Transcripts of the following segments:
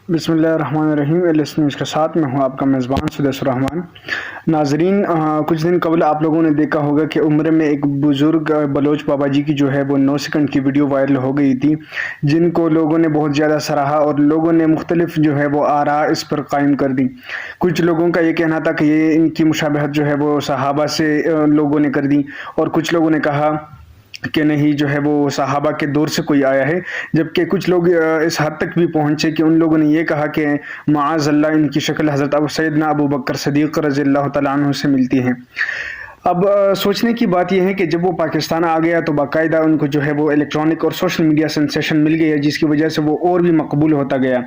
بسم اللہ الرحمن الرحیم۔ نیوز کے ساتھ میں ہوں آپ کا میزبان سدیس الرحمان۔ ناظرین، کچھ دن قبل آپ لوگوں نے دیکھا ہوگا کہ عمرے میں ایک بزرگ بلوچ بابا جی کی جو ہے وہ 9 سیکنڈ کی ویڈیو وائرل ہو گئی تھی، جن کو لوگوں نے بہت زیادہ سراہا اور لوگوں نے مختلف جو ہے وہ آراء اس پر قائم کر دی۔ کچھ لوگوں کا یہ کہنا تھا کہ یہ ان کی مشابہت جو ہے وہ صحابہ سے لوگوں نے کر دی، اور کچھ لوگوں نے کہا کہ نہیں جو ہے وہ صحابہ کے دور سے کوئی آیا ہے، جبکہ کچھ لوگ اس حد تک بھی پہنچے کہ ان لوگوں نے یہ کہا کہ معاذ اللہ ان کی شکل حضرت سیدنا ابو بکر صدیق رضی اللہ تعالیٰ عنہ سے ملتی ہے۔ اب سوچنے کی بات یہ ہے کہ جب وہ پاکستان آ گیا تو باقاعدہ ان کو جو ہے وہ الیکٹرانک اور سوشل میڈیا سنسیشن مل گئی ہے، جس کی وجہ سے وہ اور بھی مقبول ہوتا گیا۔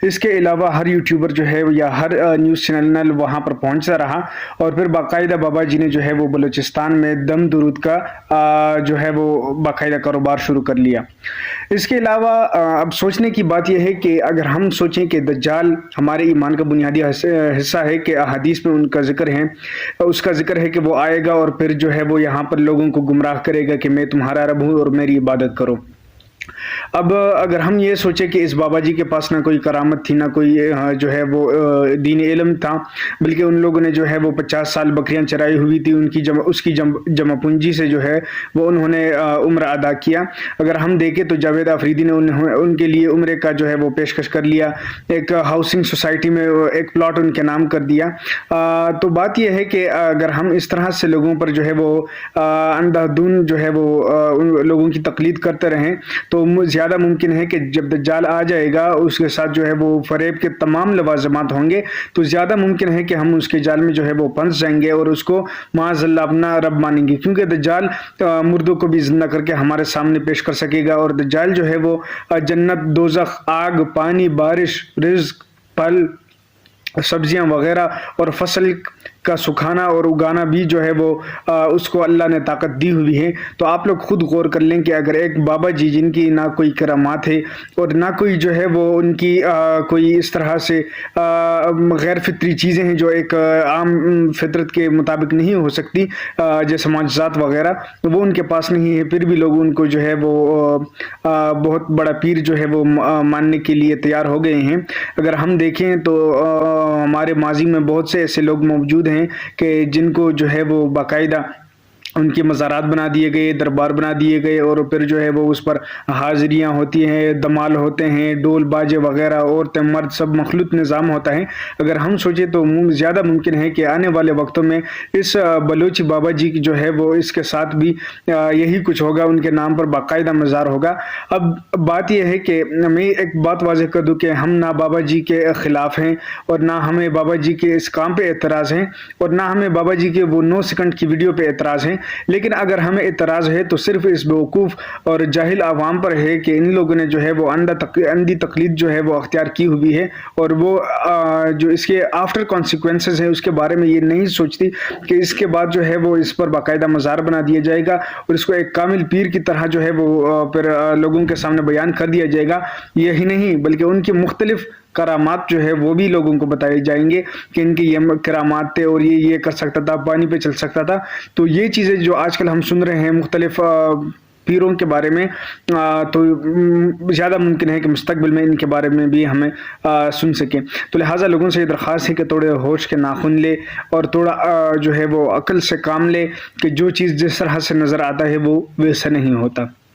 اس کے علاوہ ہر یوٹیوبر جو ہے یا ہر نیوز چینل وہاں پر پہنچتا رہا، اور پھر باقاعدہ بابا جی نے جو ہے وہ بلوچستان میں دم درود کا جو ہے وہ باقاعدہ کاروبار شروع کر لیا۔ اس کے علاوہ اب سوچنے کی بات یہ ہے کہ اگر ہم سوچیں کہ دجال ہمارے ایمان کا بنیادی حصہ ہے کہ احادیث میں ان کا ذکر ہے، اس کا ذکر ہے کہ وہ آئے گا اور پھر جو ہے وہ یہاں پر لوگوں کو گمراہ کرے گا کہ میں تمہارا رب ہوں اور میری عبادت کرو۔ اب اگر ہم یہ سوچیں کہ اس بابا جی کے پاس نہ کوئی کرامت تھی، نہ کوئی جو ہے وہ دین علم تھا، بلکہ ان لوگوں نے جو ہے وہ 50 سال بکریاں چرائی ہوئی تھی، اس کی جمع پونجی سے جو ہے وہ انہوں نے عمرہ ادا کیا۔ اگر ہم دیکھیں تو جاوید آفریدی نے ان کے لیے عمرے کا جو ہے وہ پیشکش کر لیا، ایک ہاؤسنگ سوسائٹی میں ایک پلاٹ ان کے نام کر دیا۔ تو بات یہ ہے کہ اگر ہم اس طرح سے لوگوں پر جو ہے وہ اندھا دھند جو ہے وہ لوگوں کی تقلید کرتے رہیں تو زیادہ ممکن ہے کہ جب دجال آ جائے گا اس کے ساتھ جو ہے وہ فریب کے تمام لوازمات ہوں گے، تو زیادہ ممکن ہے کہ ہم اس کے جال میں جو ہے وہ پھنس جائیں گے اور اس کو معاذ اللہ اپنا رب مانیں گے، کیونکہ دجال مردوں کو بھی زندہ کر کے ہمارے سامنے پیش کر سکے گا، اور دجال جو ہے وہ جنت، دوزخ، آگ، پانی، بارش، رزق، پھل، سبزیاں وغیرہ اور فصل کا سکھانا اور اگانا بھی جو ہے وہ اس کو اللہ نے طاقت دی ہوئی ہے۔ تو آپ لوگ خود غور کر لیں کہ اگر ایک بابا جی جن کی نہ کوئی کرامات ہے اور نہ کوئی جو ہے وہ ان کی کوئی اس طرح سے غیر فطری چیزیں ہیں جو ایک عام فطرت کے مطابق نہیں ہو سکتی، جیسے معجزات وغیرہ، وہ ان کے پاس نہیں ہے، پھر بھی لوگ ان کو جو ہے وہ بہت بڑا پیر جو ہے وہ ماننے کے لیے تیار ہو گئے ہیں۔ اگر ہم دیکھیں تو ہمارے ماضی میں بہت سے ایسے لوگ موجود ہیں کہ جن کو جو ہے وہ باقاعدہ ان کے مزارات بنا دیے گئے، دربار بنا دیے گئے، اور پھر جو ہے وہ اس پر حاضریاں ہوتی ہیں، دمال ہوتے ہیں، ڈول باجے وغیرہ، عورتیں مرد سب مخلوط نظام ہوتا ہے۔ اگر ہم سوچیں تو زیادہ ممکن ہے کہ آنے والے وقتوں میں اس بلوچ بابا جی کی جو ہے وہ اس کے ساتھ بھی یہی کچھ ہوگا، ان کے نام پر باقاعدہ مزار ہوگا۔ اب بات یہ ہے کہ میں ایک بات واضح کر دوں کہ ہم نہ بابا جی کے خلاف ہیں، اور نہ ہمیں بابا جی کے اس کام پہ اعتراض ہیں، اور نہ ہمیں بابا جی کے وہ 9 سیکنڈ کی ویڈیو پہ اعتراض ہیں، لیکن اگر ہمیں اعتراض ہے تو صرف اس بیوقوف اور جاہل عوام پر ہے کہ ان لوگوں نے جو ہے وہ اندھی تقلید جو ہے وہ اختیار کی ہوئی ہے، اور وہ جو اس کے آفٹر کانسیکوینسز ہیں اس کے بارے میں یہ نہیں سوچتی کہ اس کے بعد جو ہے وہ اس پر باقاعدہ مزار بنا دیا جائے گا اور اس کو ایک کامل پیر کی طرح جو ہے وہ پھر لوگوں کے سامنے بیان کر دیا جائے گا۔ یہی نہیں بلکہ ان کی مختلف کرامات جو ہے وہ بھی لوگوں کو بتائے جائیں گے کہ ان کی یہ کرامات تھے اور یہ کر سکتا تھا، پانی پہ چل سکتا تھا۔ تو یہ چیزیں جو آج کل ہم سن رہے ہیں مختلف پیروں کے بارے میں، تو زیادہ ممکن ہے کہ مستقبل میں ان کے بارے میں بھی ہمیں سن سکیں۔ تو لہٰذا لوگوں سے یہ درخواست ہے کہ تھوڑے ہوش کے ناخن لے اور تھوڑا جو ہے وہ عقل سے کام لے کہ جو چیز جس طرح سے نظر آتا ہے وہ ویسا نہیں ہوتا۔